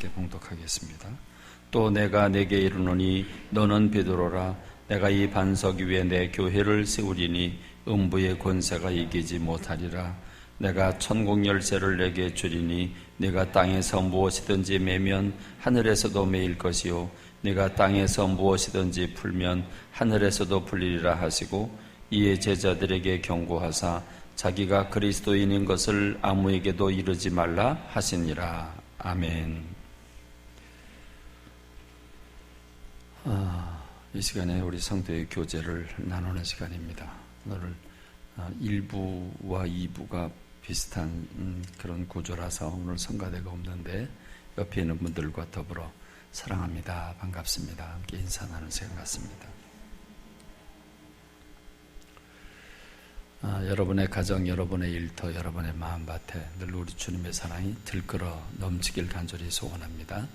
함께 봉독하겠습니다. 또 내가 내게 이르노니 너는 베드로라. 내가 이 반석 위에 내 교회를 세우리니 음부의 권세가 이기지 못하리라. 내가 천국 열쇠를 내게 주리니 네가 땅에서 무엇이든지 매면 하늘에서도 매일 것이요 네가 땅에서 무엇이든지 풀면 하늘에서도 풀리리라 하시고, 이에 제자들에게 경고하사 자기가 그리스도인인 것을 아무에게도 이르지 말라 하시니라. 아멘. 이 시간에 우리 성도의 교제를 나누는 시간입니다. 오늘 1부와 2부가 비슷한 그런 구조라서 오늘 성가대가 없는데 옆에 있는 분들과 더불어 사랑합니다, 반갑습니다, 함께 인사 나눌 시간 같습니다. 여러분의 가정, 여러분의 일터, 여러분의 마음밭에 늘 우리 주님의 사랑이 들끓어 넘치길 간절히 소원합니다.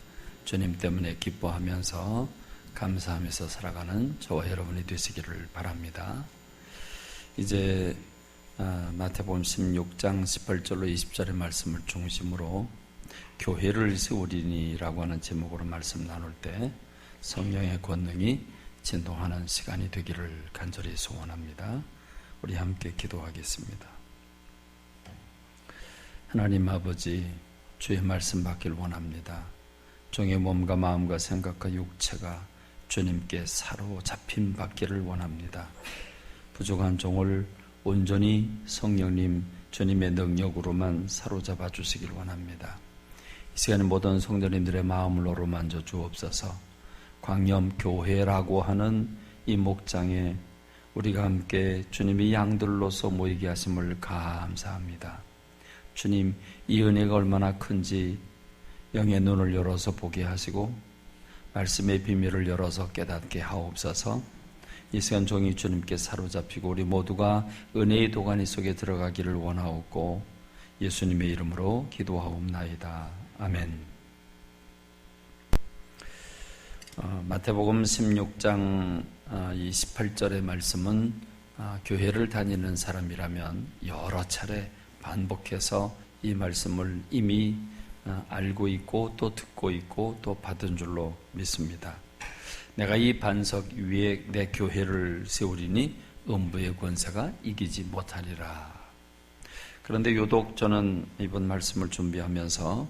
주님 때문에 기뻐하면서 감사하면서 살아가는 저와 여러분이 되시기를 바랍니다. 이제 마태복음 16장 18절로 20절의 말씀을 중심으로 교회를 세우리니라고 하는 제목으로 말씀 나눌 때 성령의 권능이 진동하는 시간이 되기를 간절히 소원합니다. 우리 함께 기도하겠습니다. 하나님 아버지, 주의 말씀 받길 원합니다. 종의 몸과 마음과 생각과 육체가 주님께 사로잡힘 받기를 원합니다. 부족한 종을 온전히 성령님 주님의 능력으로만 사로잡아 주시길 원합니다. 이 시간에 모든 성도님들의 마음을 어루만져 주옵소서. 광염교회라고 하는 이 목장에 우리가 함께 주님의 양들로서 모이게 하심을 감사합니다. 주님, 이 은혜가 얼마나 큰지 영의 눈을 열어서 보게 하시고 말씀의 비밀을 열어서 깨닫게 하옵소서. 이 시간 종이 주님께 사로잡히고 우리 모두가 은혜의 도가니 속에 들어가기를 원하옵고 예수님의 이름으로 기도하옵나이다. 아멘. 마태복음 16장 28절의 말씀은 교회를 다니는 사람이라면 여러 차례 반복해서 이 말씀을 이미 알고 있고 또 듣고 있고 또 받은 줄로 믿습니다. 내가 이 반석 위에 내 교회를 세우리니 음부의 권세가 이기지 못하리라. 그런데 유독 저는 이번 말씀을 준비하면서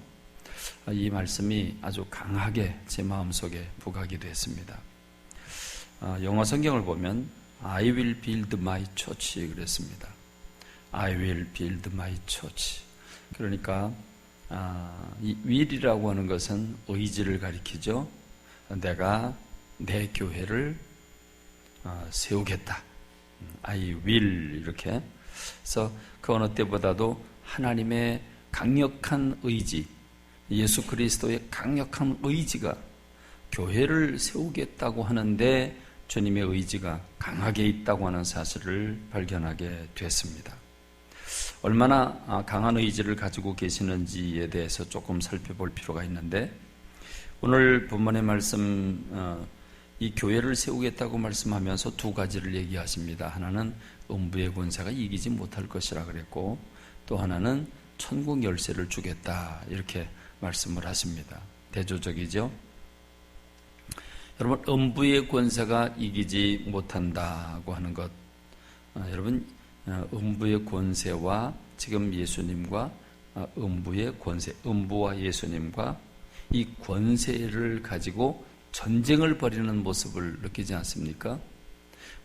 이 말씀이 아주 강하게 제 마음속에 부각이 됐습니다. 영어 성경을 보면 I will build my church 그랬습니다. I will build my church. 그러니까 이 will이라고 하는 것은 의지를 가리키죠. 내가 내 교회를 세우겠다. I will 이렇게. 그래서 그 어느 때보다도 하나님의 강력한 의지, 예수 그리스도의 강력한 의지가 교회를 세우겠다고 하는데 주님의 의지가 강하게 있다고 하는 사실을 발견하게 됐습니다. 얼마나 강한 의지를 가지고 계시는지에 대해서 조금 살펴볼 필요가 있는데, 오늘 본문의 말씀, 이 교회를 세우겠다고 말씀하면서 두 가지를 얘기하십니다. 하나는 음부의 권세가 이기지 못할 것이라 그랬고, 또 하나는 천국 열쇠를 주겠다 이렇게 말씀을 하십니다. 대조적이죠? 여러분, 음부의 권세가 이기지 못한다고 하는 것, 여러분, 음부의 권세와 지금 예수님과 음부의 권세, 음부와 예수님과 이 권세를 가지고 전쟁을 벌이는 모습을 느끼지 않습니까?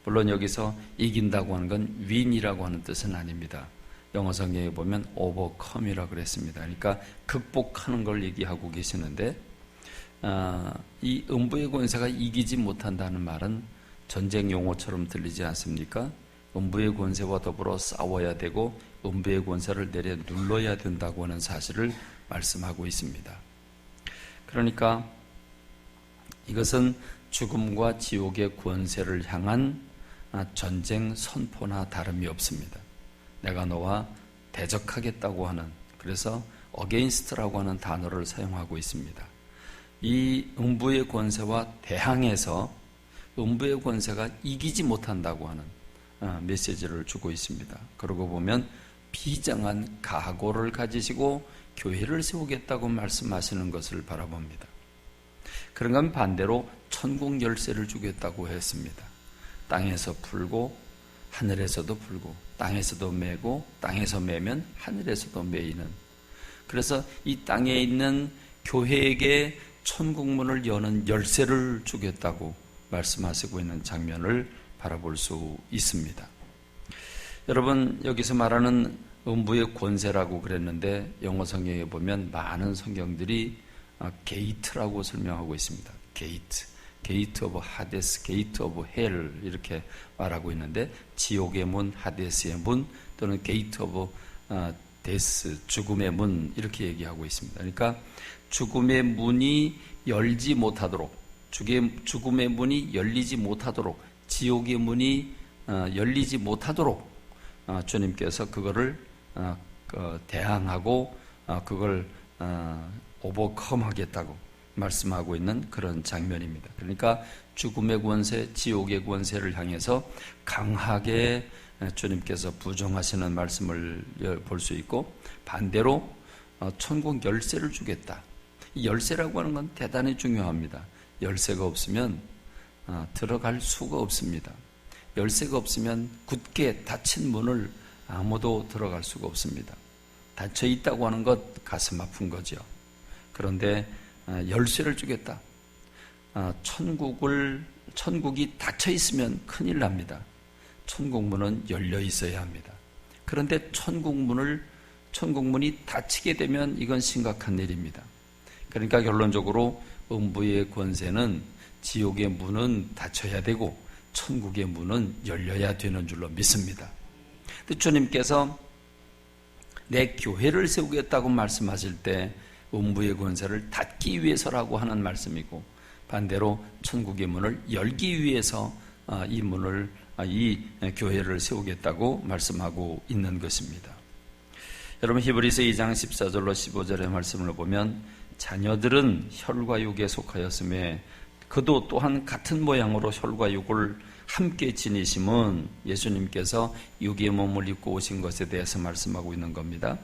물론 여기서 이긴다고 하는 건 win이라고 하는 뜻은 아닙니다. 영어 성경에 보면 overcome이라고 그랬습니다. 그러니까 극복하는 걸 얘기하고 계시는데, 이 음부의 권세가 이기지 못한다는 말은 전쟁 용어처럼 들리지 않습니까? 음부의 권세와 더불어 싸워야 되고 음부의 권세를 내려 눌러야 된다고 하는 사실을 말씀하고 있습니다. 그러니까 이것은 죽음과 지옥의 권세를 향한 전쟁 선포나 다름이 없습니다. 내가 너와 대적하겠다고 하는, 그래서 against라고 하는 단어를 사용하고 있습니다. 이 음부의 권세와 대항해서 음부의 권세가 이기지 못한다고 하는 메시지를 주고 있습니다. 그러고 보면 비장한 각오를 가지시고 교회를 세우겠다고 말씀하시는 것을 바라봅니다. 그런가 하면 반대로 천국 열쇠를 주겠다고 했습니다. 땅에서 풀고 하늘에서도 풀고 땅에서도 매고 땅에서 매면 하늘에서도 매이는, 그래서 이 땅에 있는 교회에게 천국문을 여는 열쇠를 주겠다고 말씀하시고 있는 장면을 바라볼 수 있습니다. 여러분, 여기서 말하는 음부의 권세라고 그랬는데 영어 성경에 보면 많은 성경들이 게이트라고 설명하고 있습니다. 게이트 오브 하데스, 게이트 오브 헬 이렇게 말하고 있는데, 지옥의 문, 하데스의 문, 또는 게이트 오브 데스, 죽음의 문 이렇게 얘기하고 있습니다. 그러니까 죽음의 문이 열지 못하도록, 죽음의 문이 열리지 못하도록, 지옥의 문이 열리지 못하도록 주님께서 그거를 대항하고 그걸 오버컴 하겠다고 말씀하고 있는 그런 장면입니다. 그러니까 죽음의 권세, 지옥의 권세를 향해서 강하게 주님께서 부정하시는 말씀을 볼 수 있고, 반대로 천국 열쇠를 주겠다. 이 열쇠라고 하는 건 대단히 중요합니다. 열쇠가 없으면 들어갈 수가 없습니다. 열쇠가 없으면 굳게 닫힌 문을 아무도 들어갈 수가 없습니다. 닫혀 있다고 하는 것 가슴 아픈 거죠. 그런데 열쇠를 주겠다. 천국이 닫혀 있으면 큰일 납니다. 천국문은 열려 있어야 합니다. 그런데 천국문이 닫히게 되면 이건 심각한 일입니다. 그러니까 결론적으로 음부의 권세는, 지옥의 문은 닫혀야 되고 천국의 문은 열려야 되는 줄로 믿습니다. 근데 주님께서 내 교회를 세우겠다고 말씀하실 때 음부의 권세를 닫기 위해서라고 하는 말씀이고, 반대로 천국의 문을 열기 위해서 이 교회를 세우겠다고 말씀하고 있는 것입니다. 여러분, 히브리서 2장 14절로 15절의 말씀을 보면, 자녀들은 혈과 육에 속하였음에 그도 또한 같은 모양으로 혈과 육을 함께 지니심은 예수님께서 육의 몸을 입고 오신 것에 대해서 말씀하고 있는 겁니다.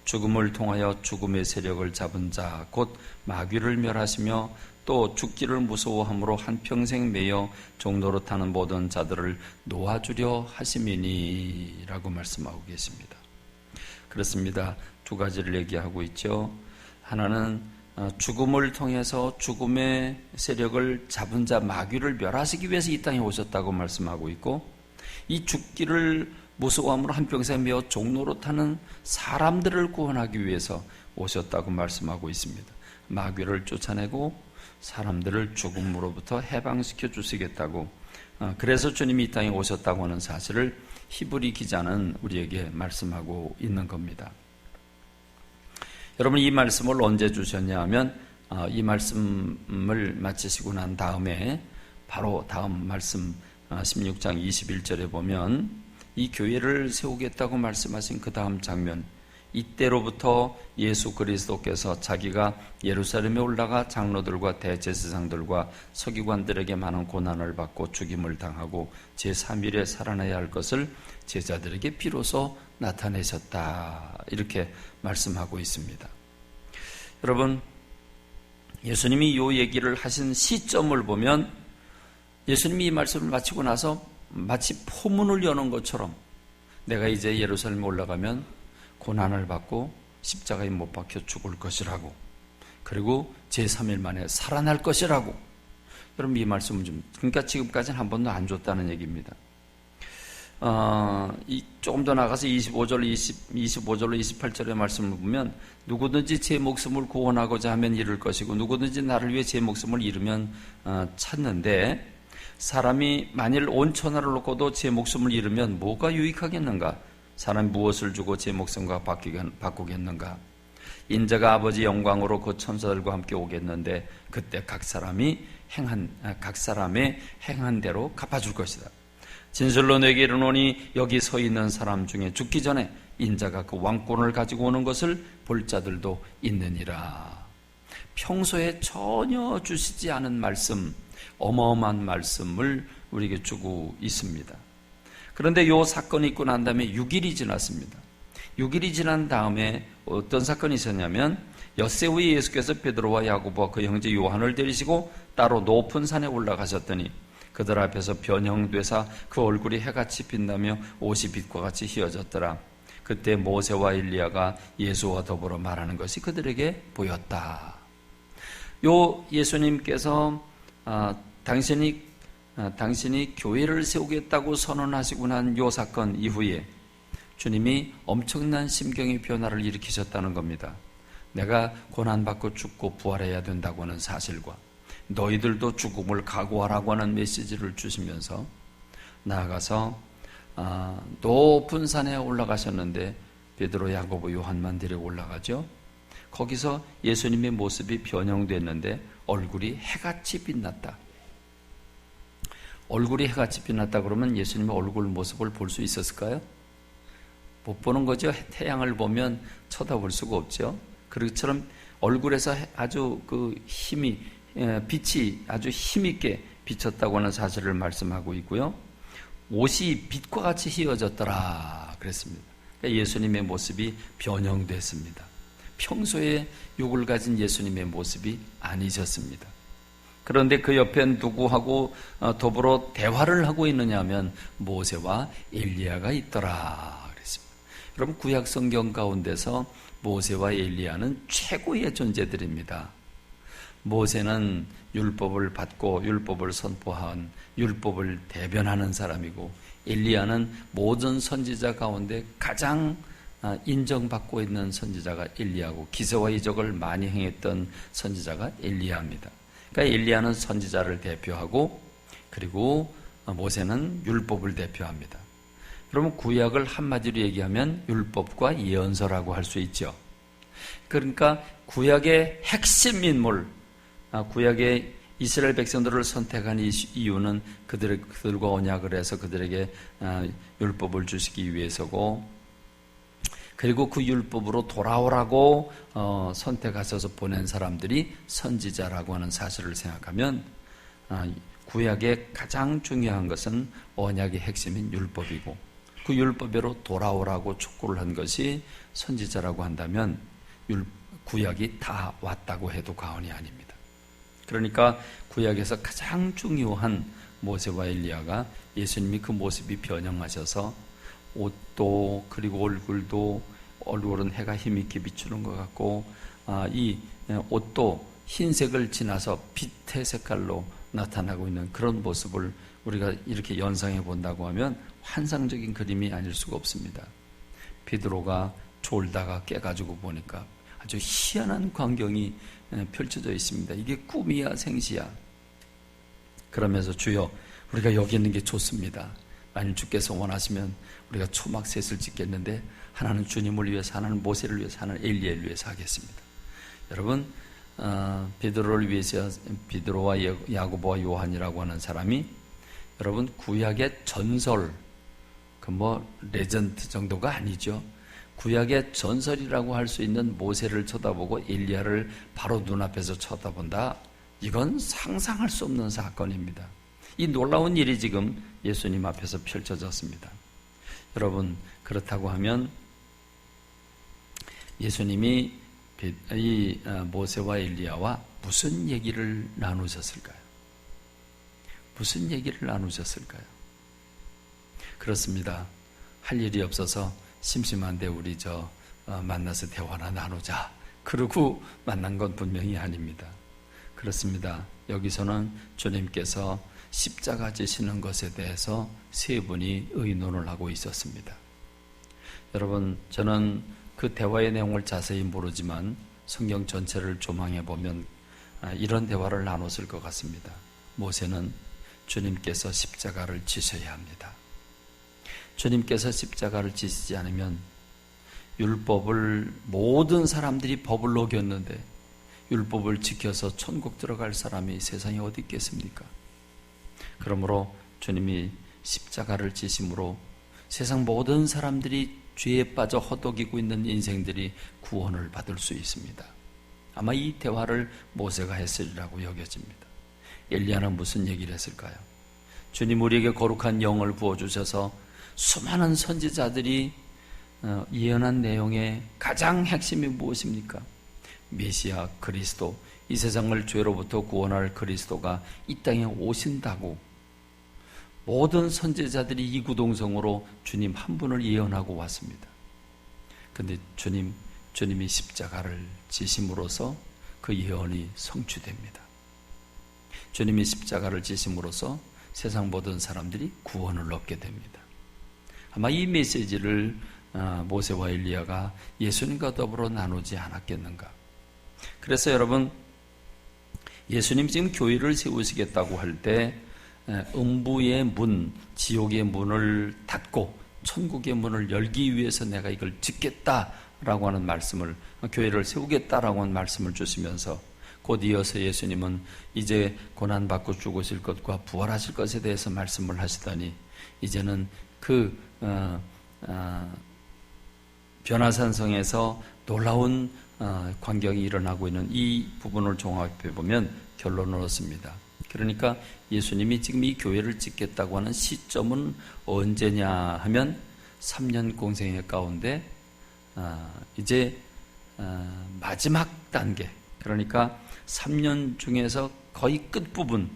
죽음을 통하여 죽음의 세력을 잡은 자 곧 마귀를 멸하시며 또 죽기를 무서워함으로 한평생 매여 종로로 타는 모든 자들을 놓아주려 하심이니 라고 말씀하고 계십니다. 그렇습니다. 두 가지를 얘기하고 있죠. 하나는 죽음을 통해서 죽음의 세력을 잡은 자 마귀를 멸하시기 위해서 이 땅에 오셨다고 말씀하고 있고, 이 죽기를 무서워함으로 한평생 매어 종로로 타는 사람들을 구원하기 위해서 오셨다고 말씀하고 있습니다. 마귀를 쫓아내고 사람들을 죽음으로부터 해방시켜 주시겠다고, 그래서 주님이 이 땅에 오셨다고 하는 사실을 히브리 기자는 우리에게 말씀하고 있는 겁니다. 여러분, 이 말씀을 언제 주셨냐 하면 이 말씀을 마치시고 난 다음에 바로 다음 말씀 16장 21절에 보면 이 교회를 세우겠다고 말씀하신 그 다음 장면, 이때로부터 예수 그리스도께서 자기가 예루살렘에 올라가 장로들과 대제사장들과 서기관들에게 많은 고난을 받고 죽임을 당하고 제3일에 살아나야 할 것을 제자들에게 비로소 나타내셨다, 이렇게 말씀하고 있습니다. 여러분, 예수님이 이 얘기를 하신 시점을 보면 예수님이 이 말씀을 마치고 나서 마치 포문을 여는 것처럼 내가 이제 예루살렘에 올라가면 고난을 받고 십자가에 못 박혀 죽을 것이라고, 그리고 제3일 만에 살아날 것이라고. 여러분, 이 말씀은 그러니까 지금까지는 한 번도 안 줬다는 얘기입니다. 조금 더 나가서 25절로 28절의 말씀을 보면, 누구든지 제 목숨을 구원하고자 하면 잃을 것이고 누구든지 나를 위해 제 목숨을 잃으면 찾는데, 사람이 만일 온 천하를 놓고도 제 목숨을 잃으면 뭐가 유익하겠는가? 사람이 무엇을 주고 제 목숨과 바꾸겠는가? 인자가 아버지 영광으로 그 천사들과 함께 오겠는데 그때 각 사람의 행한 대로 갚아줄 것이다. 진실로 내게 이르노니 여기 서 있는 사람 중에 죽기 전에 인자가 그 왕권을 가지고 오는 것을 볼 자들도 있느니라. 평소에 전혀 주시지 않은 말씀, 어마어마한 말씀을 우리에게 주고 있습니다. 그런데 이 사건이 있고 난 다음에 6일이 지났습니다. 6일이 지난 다음에 어떤 사건이 있었냐면 엿새 후에 예수께서 베드로와 야고보와 그 형제 요한을 데리시고 따로 높은 산에 올라가셨더니 그들 앞에서 변형되사 그 얼굴이 해같이 빛나며 옷이 빛과 같이 휘어졌더라. 그때 모세와 엘리야가 예수와 더불어 말하는 것이 그들에게 보였다. 요 예수님께서 당신이 교회를 세우겠다고 선언하시고 난 요 사건 이후에 주님이 엄청난 심경의 변화를 일으키셨다는 겁니다. 내가 고난받고 죽고 부활해야 된다고 하는 사실과 너희들도 죽음을 각오하라고 하는 메시지를 주시면서 나아가서 높은 산에 올라가셨는데 베드로, 야고보, 요한만 데리고 올라가죠. 거기서 예수님의 모습이 변형됐는데 얼굴이 해같이 빛났다. 얼굴이 해같이 빛났다 그러면 예수님의 얼굴 모습을 볼 수 있었을까요? 못 보는 거죠. 태양을 보면 쳐다볼 수가 없죠. 그처럼 얼굴에서 아주 빛이 아주 힘있게 비쳤다고 하는 사실을 말씀하고 있고요. 옷이 빛과 같이 휘어졌더라 그랬습니다. 그러니까 예수님의 모습이 변형됐습니다. 평소에 욕을 가진 예수님의 모습이 아니셨습니다. 그런데 그 옆에 누구하고 더불어 대화를 하고 있느냐 하면 모세와 엘리야가 있더라 그랬습니다. 여러분 구약 성경 가운데서 모세와 엘리야는 최고의 존재들입니다. 모세는 율법을 받고 율법을 선포한 율법을 대변하는 사람이고 엘리야는 모든 선지자 가운데 가장 인정받고 있는 선지자가 엘리야고 기사와 이적을 많이 행했던 선지자가 엘리야입니다. 그러니까 엘리야는 선지자를 대표하고 그리고 모세는 율법을 대표합니다. 그러면 구약을 한마디로 얘기하면 율법과 예언서라고 할 수 있죠. 그러니까 구약의 핵심 인물, 구약의 이스라엘 백성들을 선택한 이유는 그들과 언약을 해서 그들에게 율법을 주시기 위해서고 그리고 그 율법으로 돌아오라고 선택하셔서 보낸 사람들이 선지자라고 하는 사실을 생각하면 구약의 가장 중요한 것은 언약의 핵심인 율법이고 그 율법으로 돌아오라고 촉구를 한 것이 선지자라고 한다면 구약이 다 왔다고 해도 과언이 아닙니다. 그러니까 구약에서 가장 중요한 모세와 엘리야가 예수님이 그 모습이 변형하셔서 옷도 그리고 얼굴은 해가 힘있게 비추는 것 같고 이 옷도 흰색을 지나서 빛의 색깔로 나타나고 있는 그런 모습을 우리가 이렇게 연상해 본다고 하면 환상적인 그림이 아닐 수가 없습니다. 베드로가 졸다가 깨가지고 보니까 아주 희한한 광경이 펼쳐져 있습니다. 이게 꿈이야 생시야. 그러면서 주여 우리가 여기 있는 게 좋습니다. 만일 주께서 원하시면 우리가 초막셋을 짓겠는데 하나는 주님을 위해서 하나는 모세를 위해서 하나는 엘리야를 위해서 하겠습니다. 여러분 베드로를 위해서 베드로와 야고보와 요한이라고 하는 사람이 여러분 구약의 전설 레전드 정도가 아니죠. 구약의 전설이라고 할 수 있는 모세를 쳐다보고 엘리야를 바로 눈앞에서 쳐다본다. 이건 상상할 수 없는 사건입니다. 이 놀라운 일이 지금 예수님 앞에서 펼쳐졌습니다. 여러분 그렇다고 하면 예수님이 이 모세와 엘리야와 무슨 얘기를 나누셨을까요? 무슨 얘기를 나누셨을까요? 그렇습니다. 할 일이 없어서 심심한데 우리 만나서 대화나 나누자. 그러고 만난 건 분명히 아닙니다. 그렇습니다. 여기서는 주님께서 십자가 지시는 것에 대해서 세 분이 의논을 하고 있었습니다. 여러분 저는 그 대화의 내용을 자세히 모르지만 성경 전체를 조망해 보면 이런 대화를 나눴을 것 같습니다. 모세는 주님께서 십자가를 지셔야 합니다. 주님께서 십자가를 지시지 않으면 율법을 모든 사람들이 법을 어겼는데 율법을 지켜서 천국 들어갈 사람이 세상에 어디 있겠습니까? 그러므로 주님이 십자가를 지심으로 세상 모든 사람들이 죄에 빠져 허덕이고 있는 인생들이 구원을 받을 수 있습니다. 아마 이 대화를 모세가 했으리라고 여겨집니다. 엘리야는 무슨 얘기를 했을까요? 주님 우리에게 거룩한 영을 부어주셔서 수많은 선지자들이 예언한 내용의 가장 핵심이 무엇입니까? 메시아 그리스도, 이 세상을 죄로부터 구원할 그리스도가 이 땅에 오신다고 모든 선지자들이 이구동성으로 주님 한 분을 예언하고 왔습니다. 그런데 주님이 십자가를 지심으로써 그 예언이 성취됩니다. 주님이 십자가를 지심으로써 세상 모든 사람들이 구원을 얻게 됩니다. 아마 이 메시지를 모세와 엘리야가 예수님과 더불어 나누지 않았겠는가. 그래서 여러분, 예수님 지금 교회를 세우시겠다고 할 때 음부의 문, 지옥의 문을 닫고 천국의 문을 열기 위해서 내가 이걸 짓겠다라고 하는 말씀을, 교회를 세우겠다라고 하는 말씀을 주시면서 곧 이어서 예수님은 이제 고난받고 죽으실 것과 부활하실 것에 대해서 말씀을 하시더니 이제는 그 변화산성에서 놀라운 광경이 일어나고 있는 이 부분을 종합해 보면 결론을 얻습니다. 그러니까 예수님이 지금 이 교회를 짓겠다고 하는 시점은 언제냐 하면 3년 공생애 가운데 이제 마지막 단계, 그러니까 3년 중에서 거의 끝부분,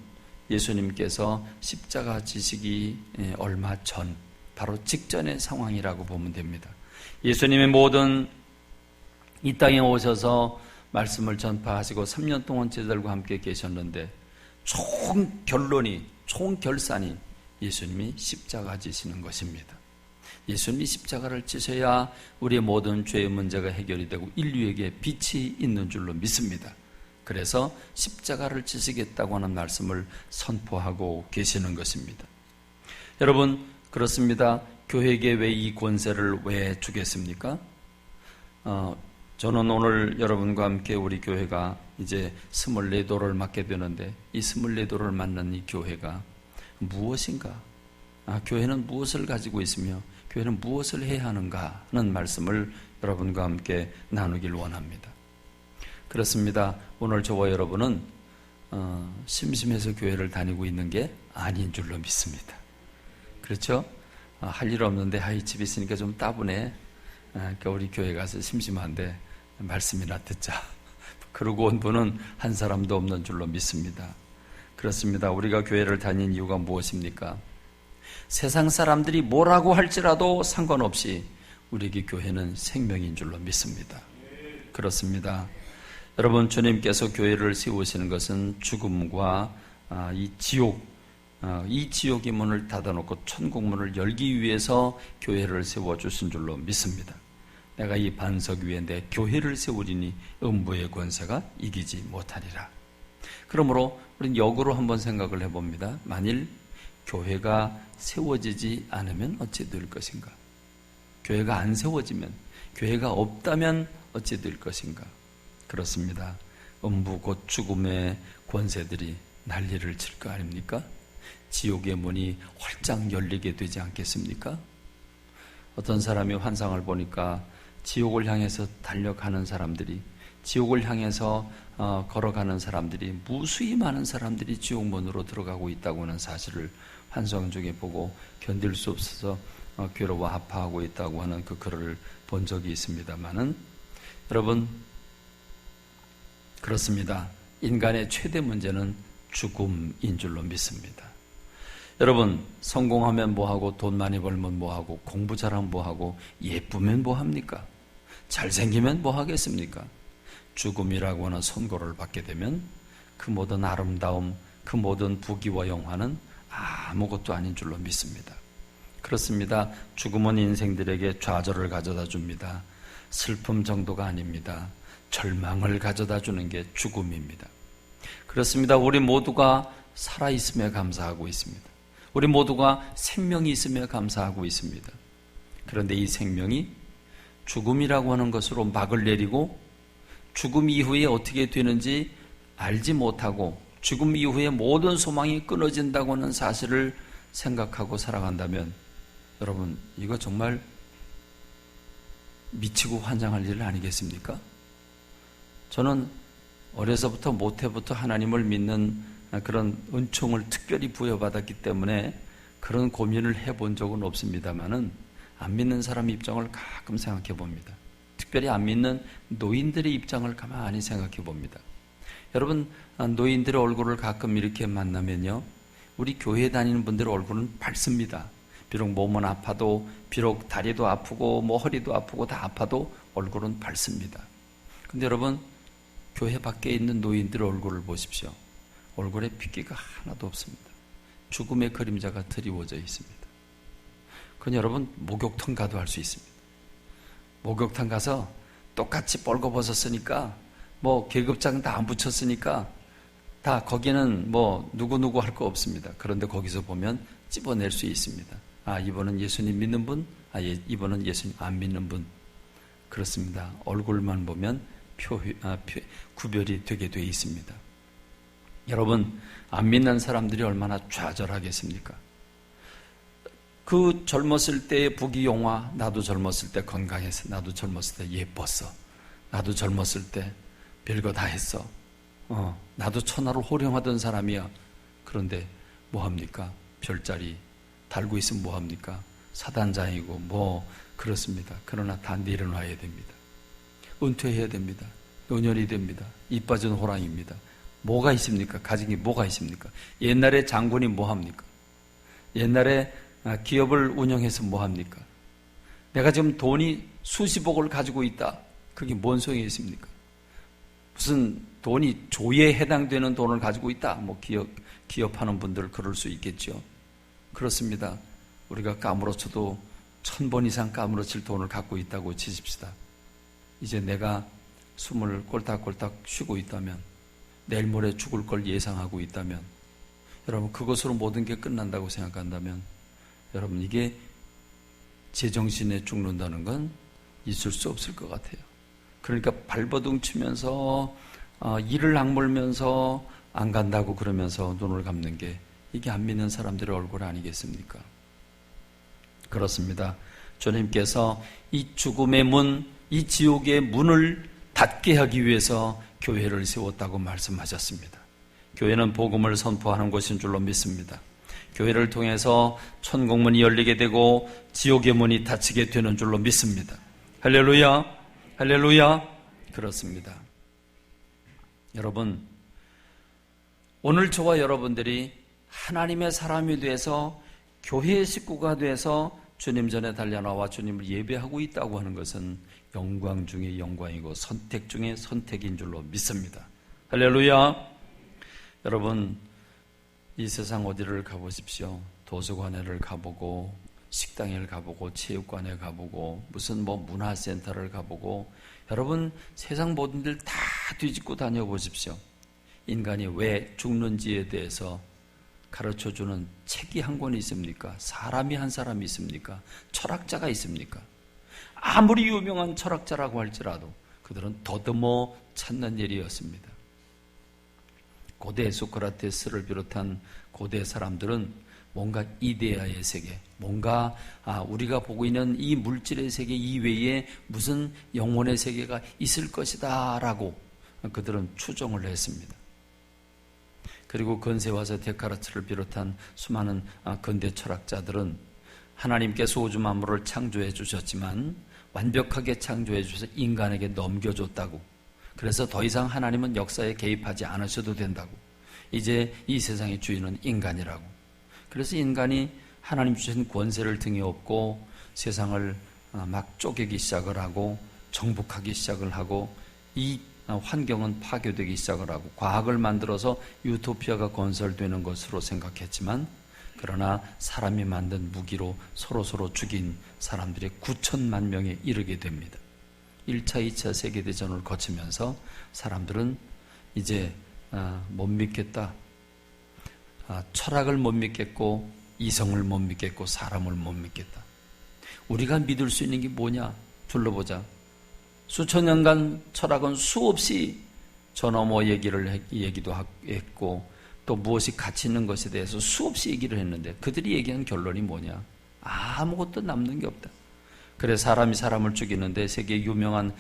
예수님께서 십자가 지시기 얼마 전, 바로 직전의 상황이라고 보면 됩니다. 예수님의 모든 이 땅에 오셔서 말씀을 전파하시고 3년 동안 제자들과 함께 계셨는데 총 결산이 예수님이 십자가 지시는 것입니다. 예수님이 십자가를 지셔야 우리의 모든 죄의 문제가 해결이 되고 인류에게 빛이 있는 줄로 믿습니다. 그래서 십자가를 지시겠다고 하는 말씀을 선포하고 계시는 것입니다. 여러분, 그렇습니다. 교회에게 왜 이 권세를 왜 주겠습니까? 저는 오늘 여러분과 함께 우리 교회가 이제 24도를 맡게 되는데 이 24도를 맡는 이 교회가 무엇인가? 교회는 무엇을 가지고 있으며 교회는 무엇을 해야 하는가 하는 말씀을 여러분과 함께 나누길 원합니다. 그렇습니다. 오늘 저와 여러분은 심심해서 교회를 다니고 있는 게 아닌 줄로 믿습니다. 그렇죠? 할 일 없는데 집에 있으니까 좀 따분해. 그러니까 우리 교회 가서 심심한데 말씀이나 듣자. 그러고 온 분은 한 사람도 없는 줄로 믿습니다. 그렇습니다. 우리가 교회를 다닌 이유가 무엇입니까? 세상 사람들이 뭐라고 할지라도 상관없이 우리에게 교회는 생명인 줄로 믿습니다. 그렇습니다. 여러분, 주님께서 교회를 세우시는 것은 죽음과 이 지옥의 문을 닫아놓고 천국 문을 열기 위해서 교회를 세워주신 줄로 믿습니다. 내가 이 반석 위에 내 교회를 세우리니 음부의 권세가 이기지 못하리라. 그러므로 우리는 역으로 한번 생각을 해봅니다. 만일 교회가 세워지지 않으면 어찌 될 것인가? 교회가 안 세워지면, 교회가 없다면 어찌 될 것인가? 그렇습니다. 음부 곧 죽음의 권세들이 난리를 칠 거 아닙니까? 지옥의 문이 활짝 열리게 되지 않겠습니까? 어떤 사람이 환상을 보니까 지옥을 향해서 달려가는 사람들이, 지옥을 향해서 걸어가는 사람들이, 무수히 많은 사람들이 지옥문으로 들어가고 있다고 하는 사실을 환상 중에 보고 견딜 수 없어서 괴로워 아파하고 있다고 하는 그 글을 본 적이 있습니다만은, 여러분, 그렇습니다. 인간의 최대 문제는 죽음인 줄로 믿습니다. 여러분, 성공하면 뭐하고, 돈 많이 벌면 뭐하고, 공부 잘하면 뭐하고, 예쁘면 뭐합니까? 잘생기면 뭐하겠습니까? 죽음이라고 하는 선고를 받게 되면 그 모든 아름다움, 그 모든 부귀와 영화는 아무것도 아닌 줄로 믿습니다. 그렇습니다. 죽음은 인생들에게 좌절을 가져다 줍니다. 슬픔 정도가 아닙니다. 절망을 가져다 주는 게 죽음입니다. 그렇습니다. 우리 모두가 살아있음에 감사하고 있습니다. 우리 모두가 생명이 있음에 감사하고 있습니다. 그런데 이 생명이 죽음이라고 하는 것으로 막을 내리고 죽음 이후에 어떻게 되는지 알지 못하고 죽음 이후에 모든 소망이 끊어진다고 하는 사실을 생각하고 살아간다면, 여러분, 이거 정말 미치고 환장할 일 아니겠습니까? 저는 어려서부터 모태부터 하나님을 믿는 그런 은총을 특별히 부여받았기 때문에 그런 고민을 해본 적은 없습니다만은, 안 믿는 사람 입장을 가끔 생각해 봅니다. 특별히 안 믿는 노인들의 입장을 가만히 생각해 봅니다. 여러분, 노인들의 얼굴을 가끔 이렇게 만나면요, 우리 교회 다니는 분들의 얼굴은 밝습니다. 비록 몸은 아파도, 비록 다리도 아프고 뭐 허리도 아프고 다 아파도 얼굴은 밝습니다. 근데 여러분, 교회 밖에 있는 노인들의 얼굴을 보십시오. 얼굴에 핏기가 하나도 없습니다. 죽음의 그림자가 드리워져 있습니다. 그건 여러분, 목욕탕 가도 할 수 있습니다. 목욕탕 가서 똑같이 벌거벗었으니까, 뭐 계급장 다 안 붙였으니까 다 거기는 뭐 누구누구 할 거 없습니다. 그런데 거기서 보면 찝어낼 수 있습니다. 아, 이분은 예수님 믿는 분, 이분은 예수님 안 믿는 분. 그렇습니다. 얼굴만 보면 구별이 되게 돼 있습니다. 여러분, 안 믿는 사람들이 얼마나 좌절하겠습니까? 그 젊었을 때의 부귀영화, 나도 젊었을 때 건강했어, 나도 젊었을 때 예뻤어, 나도 젊었을 때 별거 다 했어, 나도 천하를 호령하던 사람이야. 그런데 뭐합니까? 별자리 달고 있으면 뭐합니까? 사단장이고 뭐 그렇습니다. 그러나 다 내려놔야 됩니다. 은퇴해야 됩니다. 노년이 됩니다. 이 빠진 호랑이입니다. 뭐가 있습니까? 가진 게 뭐가 있습니까? 옛날에 장군이 뭐합니까? 옛날에 기업을 운영해서 뭐합니까? 내가 지금 돈이 수십억을 가지고 있다. 그게 뭔 소용이 있습니까? 무슨 돈이 조에 해당되는 돈을 가지고 있다. 뭐 기업하는 분들 그럴 수 있겠죠. 그렇습니다. 우리가 까무러쳐도 1000번 이상 까무러칠 돈을 갖고 있다고 치십시다. 이제 내가 숨을 꼴딱꼴딱 쉬고 있다면, 내일 모레 죽을 걸 예상하고 있다면, 여러분 그것으로 모든 게 끝난다고 생각한다면, 여러분 이게 제정신에 죽는다는 건 있을 수 없을 것 같아요. 그러니까 발버둥 치면서 이를 악물면서 안 간다고 그러면서 눈을 감는 게 이게 안 믿는 사람들의 얼굴 아니겠습니까? 그렇습니다. 주님께서 이 죽음의 문, 이 지옥의 문을 닫게 하기 위해서 교회를 세웠다고 말씀하셨습니다. 교회는 복음을 선포하는 곳인 줄로 믿습니다. 교회를 통해서 천국문이 열리게 되고 지옥의 문이 닫히게 되는 줄로 믿습니다. 할렐루야, 할렐루야. 그렇습니다. 여러분, 오늘 저와 여러분들이 하나님의 사람이 돼서 교회의 식구가 돼서 주님 전에 달려나와 주님을 예배하고 있다고 하는 것은 영광 중에 영광이고 선택 중에 선택인 줄로 믿습니다. 할렐루야. 여러분, 이 세상 어디를 가보십시오. 도서관에를 가보고 식당에 가보고 체육관에 가보고 무슨 뭐 문화센터를 가보고, 여러분 세상 모든 들 다 뒤집고 다녀보십시오. 인간이 왜 죽는지에 대해서 가르쳐주는 책이 한 권이 있습니까? 사람이 한 사람이 있습니까? 철학자가 있습니까? 아무리 유명한 철학자라고 할지라도 그들은 더듬어 찾는 일이었습니다. 고대 소크라테스를 비롯한 고대 사람들은 뭔가 이데아의 세계, 뭔가 우리가 보고 있는 이 물질의 세계 이외에 무슨 영혼의 세계가 있을 것이다 라고 그들은 추정을 했습니다. 그리고 근세와서 데카르트를 비롯한 수많은 근대 철학자들은 하나님께서 우주 만물을 창조해 주셨지만 완벽하게 창조해 주셔서 인간에게 넘겨줬다고, 그래서 더 이상 하나님은 역사에 개입하지 않으셔도 된다고, 이제 이 세상의 주인은 인간이라고, 그래서 인간이 하나님 주신 권세를 등에 업고 세상을 막 쪼개기 시작을 하고 정복하기 시작을 하고 이 환경은 파괴되기 시작을 하고 과학을 만들어서 유토피아가 건설되는 것으로 생각했지만, 그러나 사람이 만든 무기로 서로 죽인 사람들이 9천만 명에 이르게 됩니다. 1차, 2차 세계대전을 거치면서 사람들은 이제 못 믿겠다. 철학을 못 믿겠고 이성을 못 믿겠고 사람을 못 믿겠다. 우리가 믿을 수 있는 게 뭐냐? 둘러보자. 수천 년간 철학은 수없이 저 너머 얘기도 했고 또 무엇이 가치 있는 것에 대해서 수없이 얘기를 했는데 그들이 얘기한 결론이 뭐냐? 아무것도 남는 게 없다. 그래 사람이 사람을 죽이는데 세계 유명한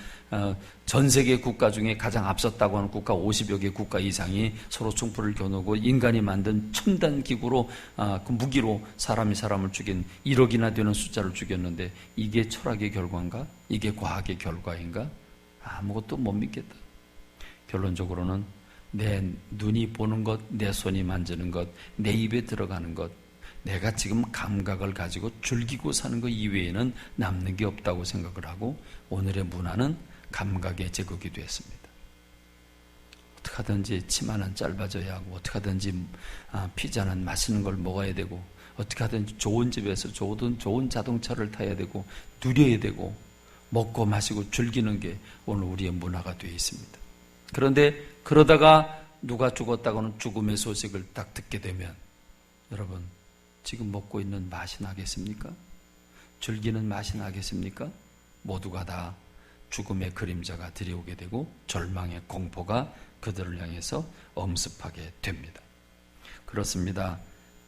전 세계 국가 중에 가장 앞섰다고 하는 국가 50여 개 국가 이상이 서로 총불을 겨누고 인간이 만든 첨단 기구로 그 무기로 사람이 사람을 죽인 1억이나 되는 숫자를 죽였는데 이게 철학의 결과인가? 이게 과학의 결과인가? 아무것도 못 믿겠다. 결론적으로는 내 눈이 보는 것, 내 손이 만지는 것, 내 입에 들어가는 것, 내가 지금 감각을 가지고 즐기고 사는 것 이외에는 남는 게 없다고 생각을 하고 오늘의 문화는 감각의 제국이 되었습니다. 어떻게 하든지 치마는 짧아져야 하고 어떻게 하든지 피자는 맛있는 걸 먹어야 되고 어떻게 하든지 좋은 집에서 좋은 자동차를 타야 되고 누려야 되고 먹고 마시고 즐기는 게 오늘 우리의 문화가 되어 있습니다. 그런데 그러다가 누가 죽었다고는 죽음의 소식을 딱 듣게 되면 여러분 지금 먹고 있는 맛이 나겠습니까? 즐기는 맛이 나겠습니까? 모두가 다 죽음의 그림자가 들이오게 되고 절망의 공포가 그들을 향해서 엄습하게 됩니다. 그렇습니다.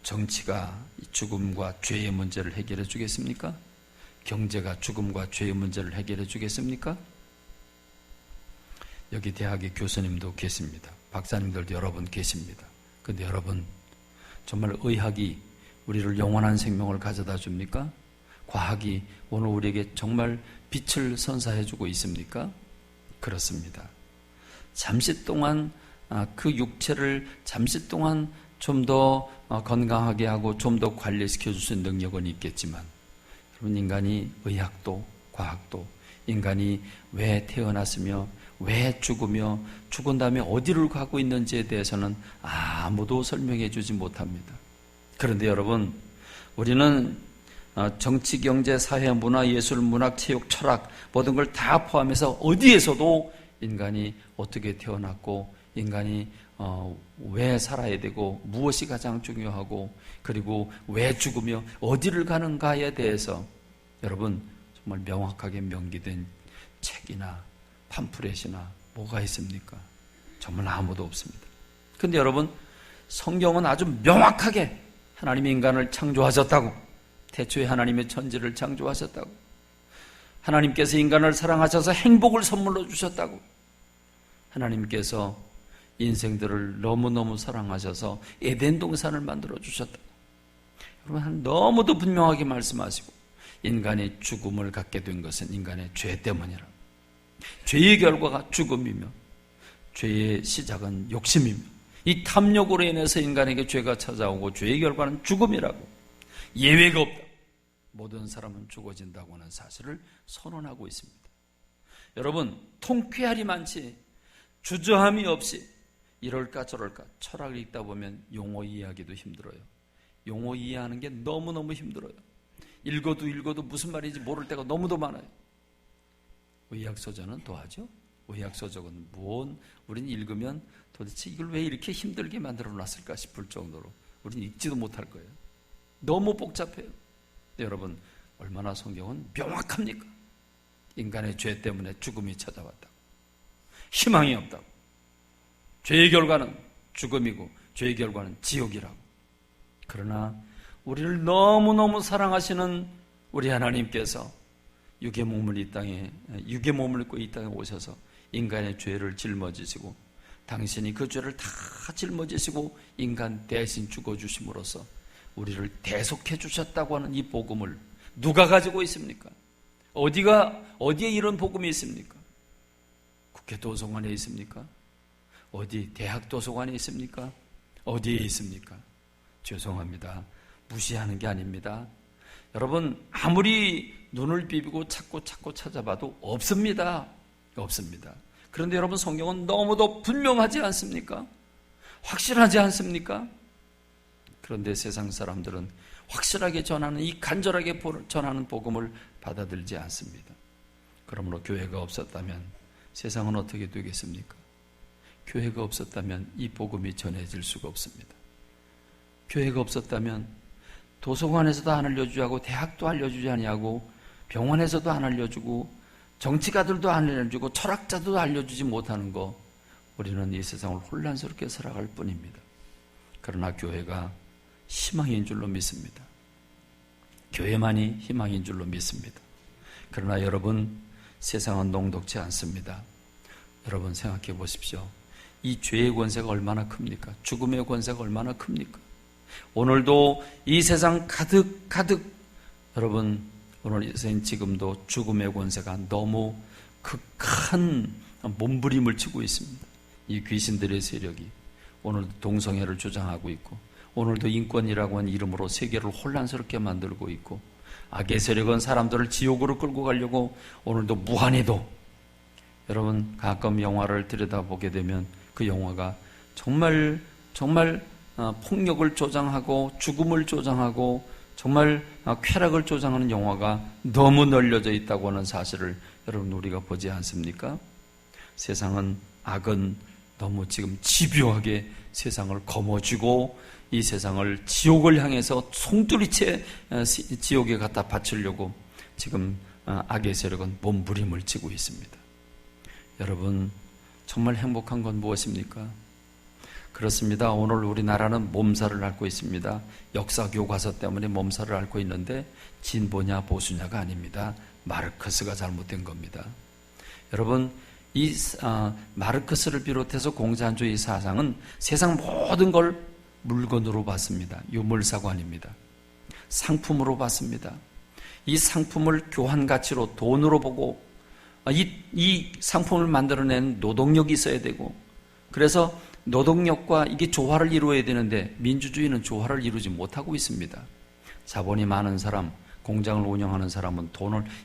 정치가 죽음과 죄의 문제를 해결해 주겠습니까? 경제가 죽음과 죄의 문제를 해결해 주겠습니까? 여기 대학의 교수님도 계십니다. 박사님들도 여러 분 계십니다. 그런데 여러분 정말 의학이 우리를 영원한 생명을 가져다 줍니까? 과학이 오늘 우리에게 정말 빛을 선사해주고 있습니까? 그렇습니다. 잠시 동안 그 육체를 잠시 동안 좀 더 건강하게 하고 좀 더 관리시켜 줄 수 있는 능력은 있겠지만 여러분 인간이 의학도 과학도 인간이 왜 태어났으며 왜 죽으며 죽은 다음에 어디를 가고 있는지에 대해서는 아무도 설명해 주지 못합니다. 그런데 여러분 우리는 정치, 경제, 사회, 문화, 예술, 문학, 체육, 철학 모든 걸 다 포함해서 어디에서도 인간이 어떻게 태어났고 인간이 왜 살아야 되고 무엇이 가장 중요하고 그리고 왜 죽으며 어디를 가는가에 대해서 여러분 정말 명확하게 명기된 책이나 팜프렛이나 뭐가 있습니까? 정말 아무도 없습니다. 그런데 여러분 성경은 아주 명확하게 하나님이 인간을 창조하셨다고 태초에 하나님의 천지를 창조하셨다고 하나님께서 인간을 사랑하셔서 행복을 선물로 주셨다고 하나님께서 인생들을 너무너무 사랑하셔서 에덴 동산을 만들어 주셨다고 여러분 너무도 분명하게 말씀하시고 인간이 죽음을 갖게 된 것은 인간의 죄 때문이라 죄의 결과가 죽음이며 죄의 시작은 욕심이며 이 탐욕으로 인해서 인간에게 죄가 찾아오고 죄의 결과는 죽음이라고 예외가 없다. 모든 사람은 죽어진다고 하는 사실을 선언하고 있습니다. 여러분 통쾌할이 많지 주저함이 없이 이럴까 저럴까 철학을 읽다 보면 용어 이해하기도 힘들어요. 용어 이해하는 게 너무너무 힘들어요. 읽어도 무슨 말인지 모를 때가 너무도 많아요. 의학서적은 더하죠. 의학서적은 우린 읽으면 도대체 이걸 왜 이렇게 힘들게 만들어 놨을까 싶을 정도로 우린 읽지도 못할 거예요. 너무 복잡해요. 여러분 얼마나 성경은 명확합니까? 인간의 죄 때문에 죽음이 찾아왔다고 희망이 없다고 죄의 결과는 죽음이고 죄의 결과는 지옥이라고 그러나 우리를 너무너무 사랑하시는 우리 하나님께서 육의 몸을 입고 이 땅에 오셔서 인간의 죄를 짊어지시고 당신이 그 죄를 다 짊어지시고 인간 대신 죽어주심으로써 우리를 대속해 주셨다고 하는 이 복음을 누가 가지고 있습니까? 어디에 이런 복음이 있습니까? 국회 도서관에 있습니까? 어디 대학 도서관에 있습니까? 어디에 있습니까? 죄송합니다. 무시하는 게 아닙니다. 여러분 아무리 눈을 비비고 찾고 찾아봐도 없습니다. 없습니다. 그런데 여러분 성경은 너무도 분명하지 않습니까? 확실하지 않습니까? 그런데 세상 사람들은 확실하게 전하는 이 간절하게 전하는 복음을 받아들이지 않습니다. 그러므로 교회가 없었다면 세상은 어떻게 되겠습니까? 교회가 없었다면 이 복음이 전해질 수가 없습니다. 교회가 없었다면 도서관에서도 안 알려주지 하고 대학도 알려주지 아니하고 병원에서도 안 알려주고 정치가들도 안 알려주고 철학자도 알려주지 못하는 거 우리는 이 세상을 혼란스럽게 살아갈 뿐입니다. 그러나 교회가 희망인 줄로 믿습니다. 교회만이 희망인 줄로 믿습니다. 그러나 여러분, 세상은 농독지 않습니다. 여러분 생각해 보십시오. 이 죄의 권세가 얼마나 큽니까? 죽음의 권세가 얼마나 큽니까? 오늘도 이 세상 가득 여러분, 오늘 이 세상 지금도 죽음의 권세가 너무 극한 몸부림을 치고 있습니다. 이 귀신들의 세력이 오늘도 동성애를 주장하고 있고, 오늘도 인권이라고 하는 이름으로 세계를 혼란스럽게 만들고 있고, 악의 세력은 사람들을 지옥으로 끌고 가려고 오늘도 무한히도, 여러분 가끔 영화를 들여다보게 되면 그 영화가 정말 폭력을 조장하고 죽음을 조장하고 정말 쾌락을 조장하는 영화가 너무 널려져 있다고 하는 사실을 여러분 우리가 보지 않습니까? 세상은, 악은 너무 지금 집요하게 세상을 거머쥐고 이 세상을 지옥을 향해서 송두리째 지옥에 갖다 바치려고 지금 악의 세력은 몸부림을 치고 있습니다. 여러분, 정말 행복한 건 무엇입니까? 그렇습니다. 오늘 우리나라는 몸살을 앓고 있습니다. 역사 교과서 때문에 몸살을 앓고 있는데 진보냐 보수냐가 아닙니다. 마르크스가 잘못된 겁니다. 여러분, 이 마르크스를 비롯해서 공산주의 사상은 세상 모든 걸 물건으로 봤습니다. 유물사관입니다. 상품으로 봤습니다. 이 상품을 교환 가치로 돈으로 보고 이 상품을 만들어낸 노동력이 있어야 되고, 그래서 노동력과 이게 조화를 이루어야 되는데 민주주의는 조화를 이루지 못하고 있습니다. 자본이 많은 사람, 공장을 운영하는 사람은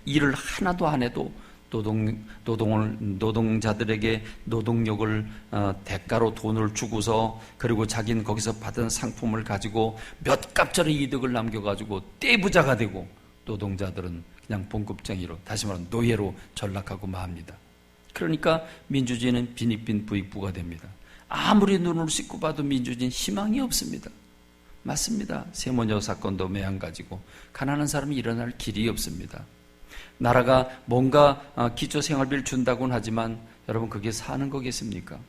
일을 하나도 안 해도 노동자들에게 노동력을 대가로 돈을 주고서, 그리고 자기는 거기서 받은 상품을 가지고 몇 갑절의 이득을 남겨가지고 떼부자가 되고, 노동자들은 그냥 봉급쟁이로, 다시 말하면 노예로 전락하고 맙니다. 그러니까 민주주의는 빈익빈 부익부가 됩니다. 아무리 눈을 씻고 봐도 민주주의는 희망이 없습니다. 맞습니다. 세모녀 사건도 매한가지고 가난한 사람이 일어날 길이 없습니다. 나라가 뭔가 기초생활비를 준다고는 하지만 여러분, 그게 사는 거겠습니까?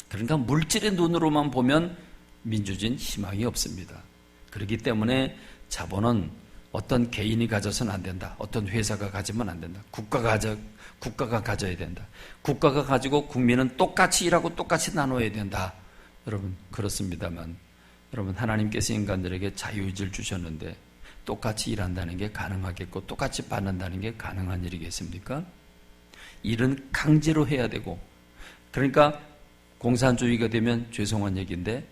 그러니까 물질의 눈으로만 보면 민주주의는 희망이 없습니다. 그렇기 때문에 자본은 어떤 개인이 가져서는 안 된다. 어떤 회사가 가지면 안 된다. 국가가 가져야 된다. 국가가 가지고 국민은 똑같이 일하고 똑같이 나눠야 된다. 여러분, 그렇습니다만 여러분, 하나님께서 인간들에게 자유의지를 주셨는데 똑같이 일한다는 게 가능하겠고 똑같이 받는다는 게 가능한 일이겠습니까? 일은 강제로 해야 되고, 그러니까 공산주의가 되면, 죄송한 얘기인데,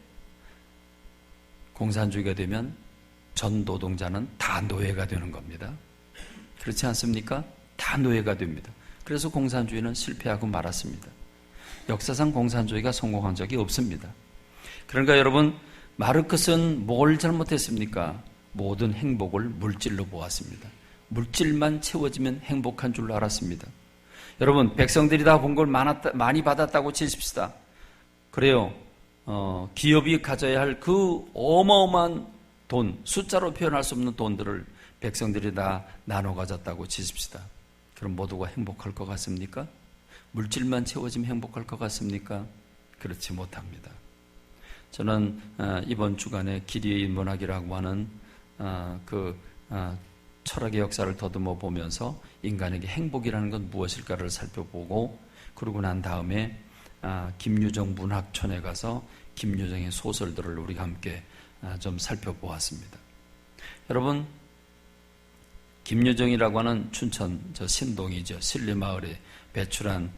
공산주의가 되면 전 노동자는 다 노예가 되는 겁니다. 그렇지 않습니까? 다 노예가 됩니다. 그래서 공산주의는 실패하고 말았습니다. 역사상 공산주의가 성공한 적이 없습니다. 그러니까 여러분, 마르크스는 뭘 잘못했습니까? 모든 행복을 물질로 보았습니다. 물질만 채워지면 행복한 줄 알았습니다. 여러분, 백성들이 다 본 걸 많이 받았다고 치십시다. 그래요. 기업이 가져야 할 그 어마어마한 돈, 숫자로 표현할 수 없는 돈들을 백성들이 다 나눠 가졌다고 치십시다. 그럼 모두가 행복할 것 같습니까? 물질만 채워지면 행복할 것 같습니까? 그렇지 못합니다. 저는 이번 주간에 기리의 인문학이라고 하는 철학의 역사를 더듬어 보면서 인간에게 행복이라는 건 무엇일까를 살펴보고, 그러고 난 다음에 김유정 문학촌에 가서 김유정의 소설들을 우리가 함께 좀 살펴보았습니다. 여러분, 김유정이라고 하는 춘천 신동이죠. 신리마을에 배출한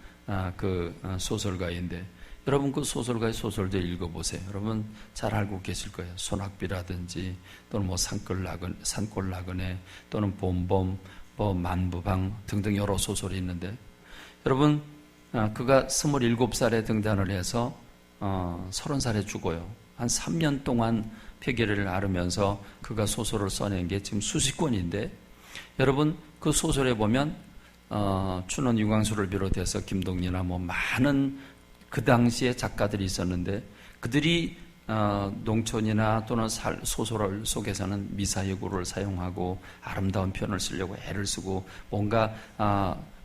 소설가인데, 여러분 그 소설가의 소설들 읽어보세요. 여러분 잘 알고 계실 거예요. 소낙비라든지 또는 산골 나그네 또는 봄봄, 만부방 등등 여러 소설이 있는데, 여러분 그가 27살에 등단을 해서 30살에 죽어요. 한 3년 동안 폐결을 앓으면서 그가 소설을 써낸 게 지금 수십 권인데, 여러분 그 소설에 보면 춘원 유광수를 비롯해서 김동리나 많은 그 당시에 작가들이 있었는데, 그들이 농촌이나 또는 소설 속에서는 미사여구를 사용하고 아름다운 표현을 쓰려고 애를 쓰고, 뭔가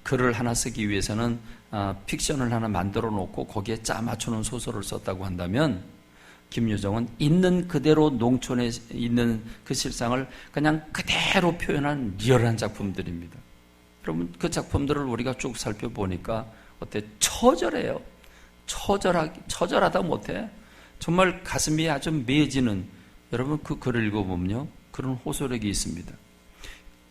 글을 하나 쓰기 위해서는 픽션을 하나 만들어 놓고 거기에 짜 맞추는 소설을 썼다고 한다면, 김유정은 있는 그대로 농촌에 있는 그 실상을 그냥 그대로 표현한 리얼한 작품들입니다. 여러분 그 작품들을 우리가 쭉 살펴보니까 어때? 처절해요. 처절하다 못해. 정말 가슴이 아주 메어지는, 여러분 그 글을 읽어보면요, 그런 호소력이 있습니다.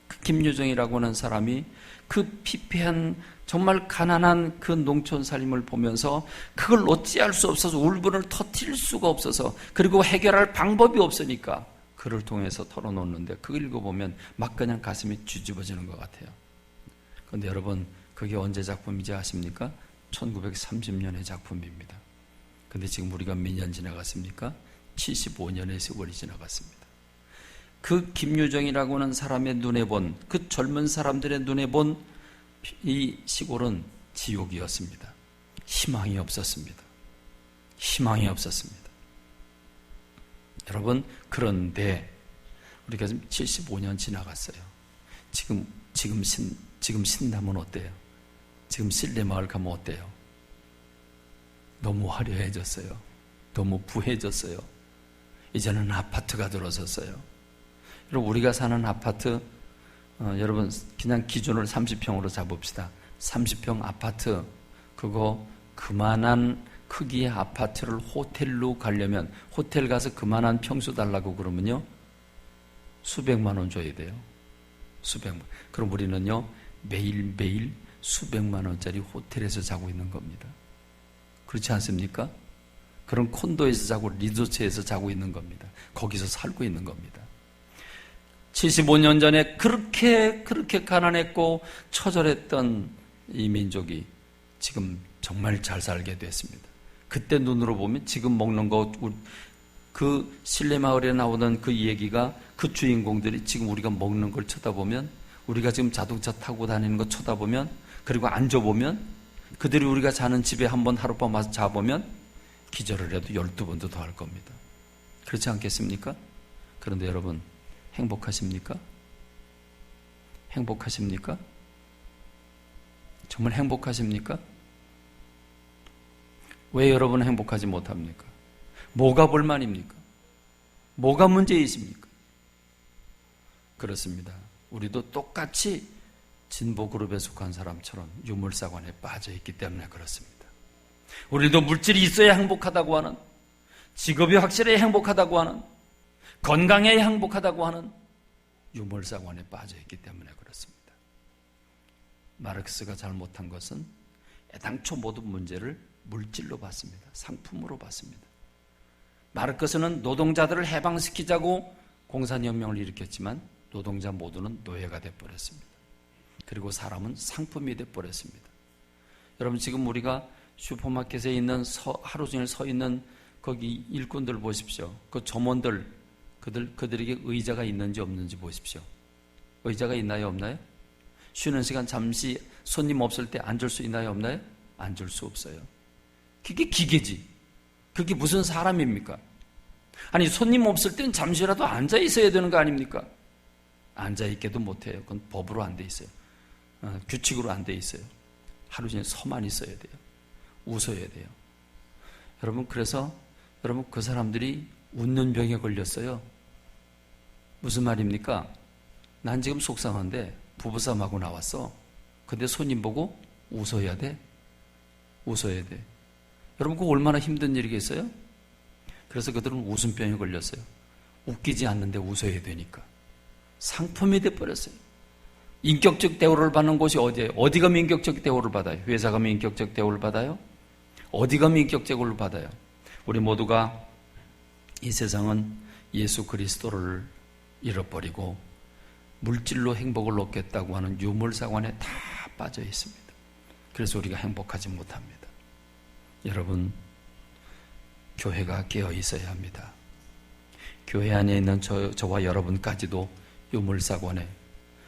그 김유정이라고 하는 사람이 그 피폐한 정말 가난한 그 농촌 살림을 보면서 그걸 어찌할 수 없어서 울분을 터뜨릴 수가 없어서, 그리고 해결할 방법이 없으니까 글을 통해서 털어놓는데, 그걸 읽어보면 막 그냥 가슴이 뒤집어지는 것 같아요. 그런데 여러분 그게 언제 작품인지 아십니까? 1930년의 작품입니다. 근데 지금 우리가 몇 년 지나갔습니까? 75년의 세월이 지나갔습니다. 그 김유정이라고 하는 사람의 눈에 본, 그 젊은 사람들의 눈에 본 이 시골은 지옥이었습니다. 희망이 없었습니다. 희망이 없었습니다. 여러분, 그런데 우리가 지금 75년 지나갔어요. 지금 신남은 어때요? 지금 신례마을 가면 어때요? 너무 화려해졌어요. 너무 부해졌어요. 이제는 아파트가 들어섰어요. 여러분, 우리가 사는 아파트, 여러분 그냥 기준을 30평으로 잡읍시다. 30평 아파트, 그거 그만한 크기의 아파트를 호텔로 가려면, 호텔 가서 그만한 평수 달라고 그러면요, 수백만 원 줘야 돼요. 수백만. 그럼 우리는요, 매일매일 수백만 원짜리 호텔에서 자고 있는 겁니다. 그렇지 않습니까? 그런 콘도에서 자고 리조트에서 자고 있는 겁니다. 거기서 살고 있는 겁니다. 75년 전에 그렇게 가난했고 처절했던 이 민족이 지금 정말 잘 살게 됐습니다. 그때 눈으로 보면 지금 먹는 거, 그 신례마을에 나오던 그 얘기가, 그 주인공들이 지금 우리가 먹는 걸 쳐다보면, 우리가 지금 자동차 타고 다니는 거 쳐다보면, 그리고 앉아보면, 그들이 우리가 자는 집에 한번 하룻밤 와서 자보면 기절을 해도 12번도 더 할 겁니다. 그렇지 않겠습니까? 그런데 여러분, 행복하십니까? 행복하십니까? 정말 행복하십니까? 왜 여러분은 행복하지 못합니까? 뭐가 불만입니까? 뭐가 문제이십니까? 그렇습니다. 우리도 똑같이 진보그룹에 속한 사람처럼 유물사관에 빠져있기 때문에 그렇습니다. 우리도 물질이 있어야 행복하다고 하는, 직업이 확실히 행복하다고 하는, 건강해야 행복하다고 하는 유물사관에 빠져있기 때문에 그렇습니다. 마르크스가 잘못한 것은 애당초 모든 문제를 물질로 봤습니다. 상품으로 봤습니다. 마르크스는 노동자들을 해방시키자고 공산혁명을 일으켰지만 노동자 모두는 노예가 돼버렸습니다. 그리고 사람은 상품이 돼버렸습니다. 여러분, 지금 우리가 슈퍼마켓에 있는 하루 종일 서 있는 거기 일꾼들 보십시오. 그 점원들, 그들에게 의자가 있는지 없는지 보십시오. 의자가 있나요, 없나요? 쉬는 시간 잠시 손님 없을 때 앉을 수 있나요, 없나요? 앉을 수 없어요. 그게 기계지. 그게 무슨 사람입니까? 아니, 손님 없을 땐 잠시라도 앉아 있어야 되는 거 아닙니까? 앉아 있게도 못해요. 그건 법으로 안 돼 있어요. 규칙으로 안 돼 있어요. 하루 종일 서만 있어야 돼요. 웃어야 돼요. 여러분, 그래서 여러분, 그 사람들이 웃는 병에 걸렸어요. 무슨 말입니까? 난 지금 속상한데 부부싸움하고 나왔어. 근데 손님 보고 웃어야 돼. 웃어야 돼. 여러분, 그거 얼마나 힘든 일이겠어요? 그래서 그들은 웃음병에 걸렸어요. 웃기지 않는데 웃어야 되니까. 상품이 돼버렸어요. 인격적 대우를 받는 곳이 어디예요? 어디가 인격적 대우를 받아요? 회사가 인격적 대우를 받아요? 어디가 인격적 대우를 받아요? 우리 모두가 이 세상은 예수 그리스도를 잃어버리고 물질로 행복을 얻겠다고 하는 유물사관에 다 빠져 있습니다. 그래서 우리가 행복하지 못합니다. 여러분, 교회가 깨어 있어야 합니다. 교회 안에 있는 저와 여러분까지도 유물사관에,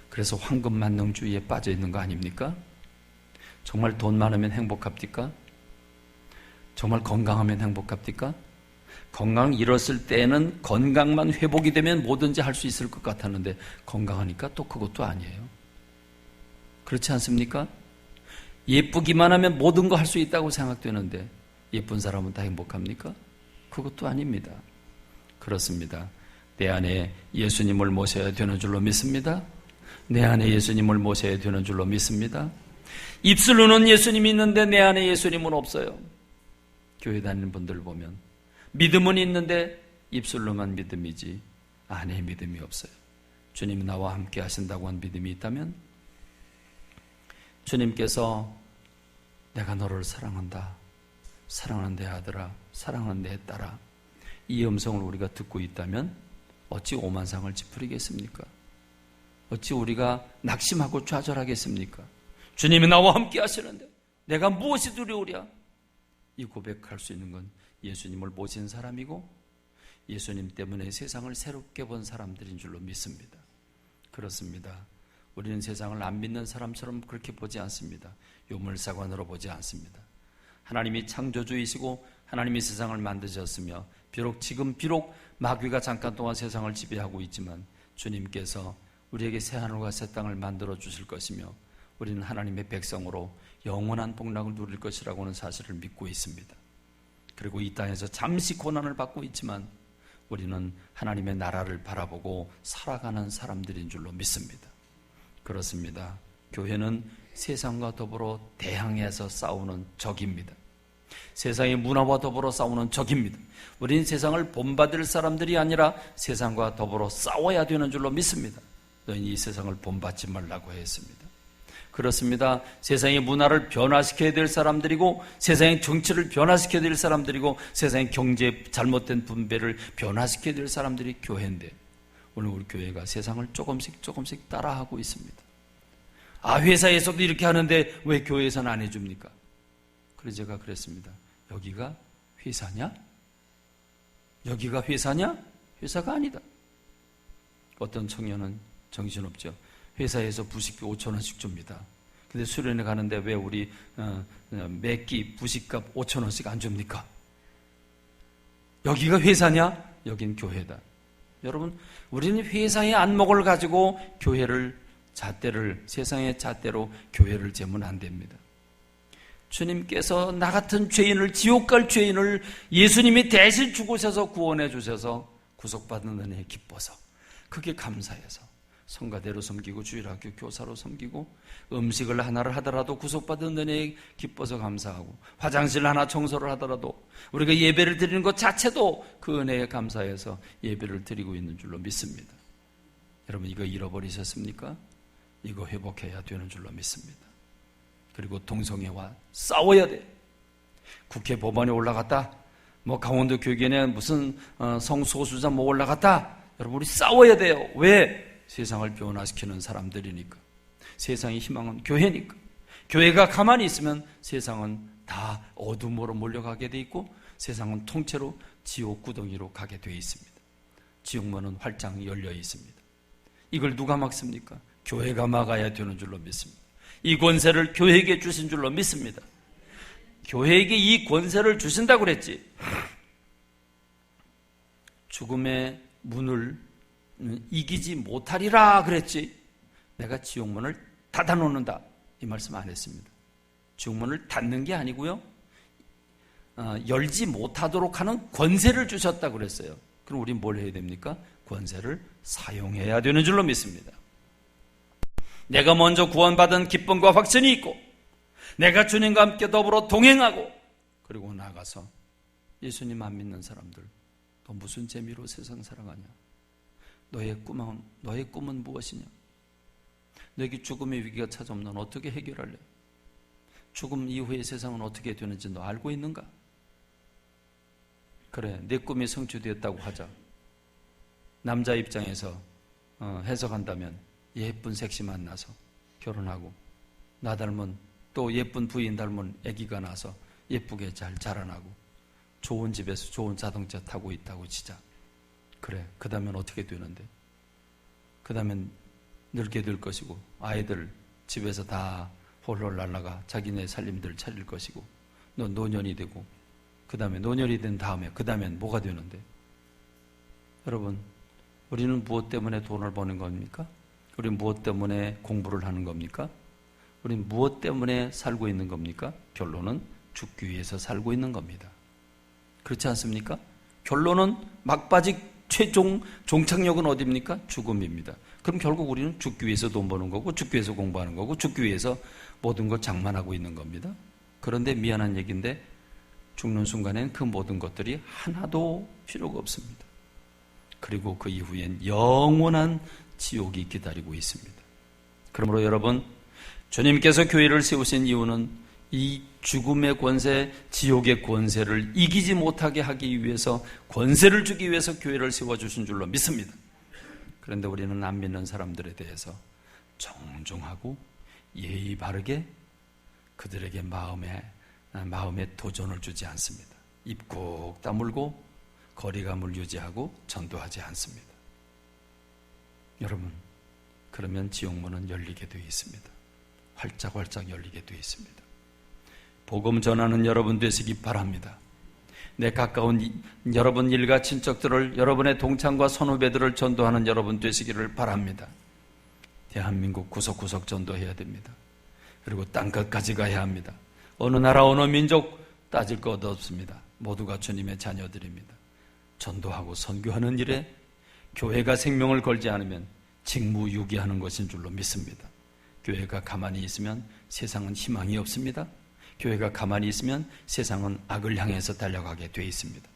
그래서 황금만능주의에 빠져 있는 거 아닙니까? 정말 돈 많으면 행복합니까? 정말 건강하면 행복합니까? 건강 잃었을 때는 건강만 회복이 되면 뭐든지 할 수 있을 것 같았는데 건강하니까 또 그것도 아니에요. 그렇지 않습니까? 예쁘기만 하면 모든 거 할 수 있다고 생각되는데 예쁜 사람은 다 행복합니까? 그것도 아닙니다. 그렇습니다. 내 안에 예수님을 모셔야 되는 줄로 믿습니다. 내 안에 예수님을 모셔야 되는 줄로 믿습니다. 입술로는 예수님이 있는데 내 안에 예수님은 없어요. 교회 다니는 분들 보면 믿음은 있는데 입술로만 믿음이지 안에 믿음이 없어요. 주님이 나와 함께 하신다고 한 믿음이 있다면 주님께서 내가 너를 사랑한다, 사랑하는 내 아들아, 사랑하는 내 딸아, 이 음성을 우리가 듣고 있다면 어찌 오만상을 찌푸리겠습니까? 어찌 우리가 낙심하고 좌절하겠습니까? 주님이 나와 함께 하시는데 내가 무엇이 두려우랴? 이 고백할 수 있는 건 예수님을 모신 사람이고 예수님 때문에 세상을 새롭게 본 사람들인 줄로 믿습니다. 그렇습니다. 우리는 세상을 안 믿는 사람처럼 그렇게 보지 않습니다. 요물사관으로 보지 않습니다. 하나님이 창조주이시고 하나님이 세상을 만드셨으며 비록 마귀가 잠깐 동안 세상을 지배하고 있지만 주님께서 우리에게 새하늘과 새 땅을 만들어 주실 것이며 우리는 하나님의 백성으로 영원한 복락을 누릴 것이라고 하는 사실을 믿고 있습니다. 그리고 이 땅에서 잠시 고난을 받고 있지만 우리는 하나님의 나라를 바라보고 살아가는 사람들인 줄로 믿습니다. 그렇습니다. 교회는 세상과 더불어 대항해서 싸우는 적입니다. 세상의 문화와 더불어 싸우는 적입니다. 우리는 세상을 본받을 사람들이 아니라 세상과 더불어 싸워야 되는 줄로 믿습니다. 너희는 이 세상을 본받지 말라고 했습니다. 그렇습니다. 세상의 문화를 변화시켜야 될 사람들이고 사람들이고 정치를 변화시켜야 될 사람들이고 세상의 경제 잘못된 분배를 변화시켜야 될 사람들이 교회인데 오늘 우리 교회가 세상을 조금씩 따라하고 있습니다. 회사에서도 이렇게 하는데 왜 교회에서는 안 해줍니까? 그래서 제가 그랬습니다. 여기가 회사냐? 여기가 회사냐? 회사가 아니다. 어떤 청년은 정신없죠. 회사에서 부식비 5,000원씩 줍니다. 근데 수련회 가는데 왜 우리 매끼 부식값 5,000원씩 안 줍니까? 여기가 회사냐? 여긴 교회다. 여러분, 우리는 회사의 안목을 가지고 세상의 잣대로 교회를 재면 안 됩니다. 주님께서 나 같은 죄인을, 지옥 갈 죄인을 예수님이 대신 죽으셔서 구원해 주셔서 구속받는 은혜에 기뻐서 그게 감사해서 성가대로 섬기고 주일학교 교사로 섬기고 음식을 하나를 하더라도 구속받은 은혜에 기뻐서 감사하고 화장실 하나 청소를 하더라도 우리가 예배를 드리는 것 자체도 그 은혜에 감사해서 예배를 드리고 있는 줄로 믿습니다. 여러분, 이거 잃어버리셨습니까? 이거 회복해야 되는 줄로 믿습니다. 그리고 동성애와 싸워야 돼. 국회 법안에 올라갔다, 강원도 교육위원회 무슨 성소수자 올라갔다. 여러분, 우리 싸워야 돼요. 왜? 세상을 변화시키는 사람들이니까. 세상의 희망은 교회니까. 교회가 가만히 있으면 세상은 다 어둠으로 몰려가게 돼 있고 세상은 통째로 지옥 구덩이로 가게 돼 있습니다. 지옥문은 활짝 열려 있습니다. 이걸 누가 막습니까? 교회가 막아야 되는 줄로 믿습니다. 이 권세를 교회에게 주신 줄로 믿습니다. 교회에게 이 권세를 주신다고 그랬지. 죽음의 문을 이기지 못하리라 그랬지. 내가 지옥문을 닫아놓는다, 이 말씀 안 했습니다. 지옥문을 닫는 게 아니고요, 열지 못하도록 하는 권세를 주셨다고 그랬어요. 그럼 우린 뭘 해야 됩니까? 권세를 사용해야 되는 줄로 믿습니다. 내가 먼저 구원받은 기쁨과 확신이 있고 내가 주님과 함께 더불어 동행하고 그리고 나가서 예수님 안 믿는 사람들, 너 무슨 재미로 세상 살아가냐? 너의 꿈은 무엇이냐? 너에게 죽음의 위기가 찾아오면 넌 어떻게 해결할래? 죽음 이후의 세상은 어떻게 되는지 너 알고 있는가? 그래, 내 꿈이 성취되었다고 하자. 남자 입장에서 해석한다면 예쁜 섹시 만나서 결혼하고 나 닮은 또 예쁜 부인 닮은 아기가 나서 예쁘게 잘 자라나고 좋은 집에서 좋은 자동차 타고 있다고 치자. 그래, 그 다음엔 어떻게 되는데? 그 다음엔 늙게 될 것이고 아이들 집에서 다 홀홀 날라가 자기네 살림들 차릴 것이고 너 노년이 되고 그 다음에 노년이 된 다음에 그 다음엔 뭐가 되는데? 여러분, 우리는 무엇 때문에 돈을 버는 겁니까? 우리는 무엇 때문에 공부를 하는 겁니까? 우리는 무엇 때문에 살고 있는 겁니까? 결론은 죽기 위해서 살고 있는 겁니다. 그렇지 않습니까? 결론은 막바지 최종 종착역은 어디입니까? 죽음입니다. 그럼 결국 우리는 죽기 위해서 돈 버는 거고, 죽기 위해서 공부하는 거고, 죽기 위해서 모든 걸 장만하고 있는 겁니다. 그런데 미안한 얘기인데 죽는 순간엔 그 모든 것들이 하나도 필요가 없습니다. 그리고 그 이후엔 영원한 지옥이 기다리고 있습니다. 그러므로 여러분, 주님께서 교회를 세우신 이유는 이 죽음의 권세, 지옥의 권세를 이기지 못하게 하기 위해서, 권세를 주기 위해서 교회를 세워주신 줄로 믿습니다. 그런데 우리는 안 믿는 사람들에 대해서 정중하고 예의 바르게 그들에게 마음에 도전을 주지 않습니다. 입 꾹 다물고 거리감을 유지하고 전도하지 않습니다. 여러분, 그러면 지옥문은 열리게 되어 있습니다. 활짝활짝 열리게 되어 있습니다. 복음 전하는 여러분 되시기 바랍니다. 내 가까운 여러분 일가 친척들을, 여러분의 동창과 선후배들을 전도하는 여러분 되시기를 바랍니다. 대한민국 구석구석 전도해야 됩니다. 그리고 땅끝까지 가야 합니다. 어느 나라 어느 민족 따질 것 없습니다. 모두가 주님의 자녀들입니다. 전도하고 선교하는 일에 교회가 생명을 걸지 않으면 직무유기하는 것인 줄로 믿습니다. 교회가 가만히 있으면 세상은 희망이 없습니다. 교회가 가만히 있으면 세상은 악을 향해서 달려가게 되어 있습니다.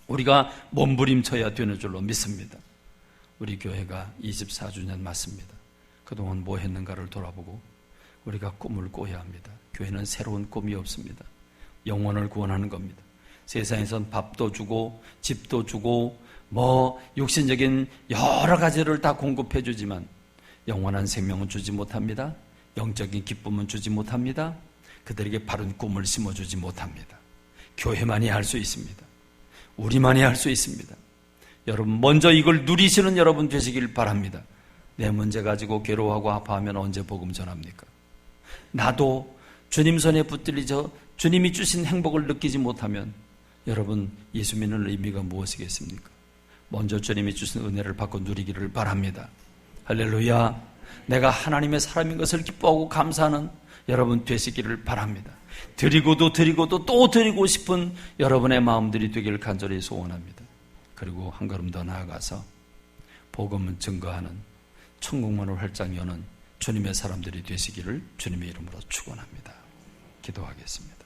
우리가 몸부림쳐야 되는 줄로 믿습니다. 우리 교회가 24주년 맞습니다. 그동안 뭐 했는가를 돌아보고 우리가 꿈을 꿔야 합니다. 교회는 새로운 꿈이 없습니다. 영혼을 구원하는 겁니다. 세상에선 밥도 주고 집도 주고 육신적인 여러 가지를 다 공급해 주지만 영원한 생명은 주지 못합니다. 영적인 기쁨은 주지 못합니다. 그들에게 바른 꿈을 심어주지 못합니다. 교회만이 할 수 있습니다. 우리만이 할 수 있습니다. 여러분, 먼저 이걸 누리시는 여러분 되시길 바랍니다. 내 문제 가지고 괴로워하고 아파하면 언제 복음 전합니까? 나도 주님 손에 붙들리죠. 주님이 주신 행복을 느끼지 못하면 여러분, 예수 믿는 의미가 무엇이겠습니까? 먼저 주님이 주신 은혜를 받고 누리기를 바랍니다. 할렐루야. 내가 하나님의 사람인 것을 기뻐하고 감사하는 여러분 되시기를 바랍니다. 드리고도 또 드리고 싶은 여러분의 마음들이 되기를 간절히 소원합니다. 그리고 한 걸음 더 나아가서 복음을 증거하는, 천국문을 활짝 여는 주님의 사람들이 되시기를 주님의 이름으로 축원합니다. 기도하겠습니다.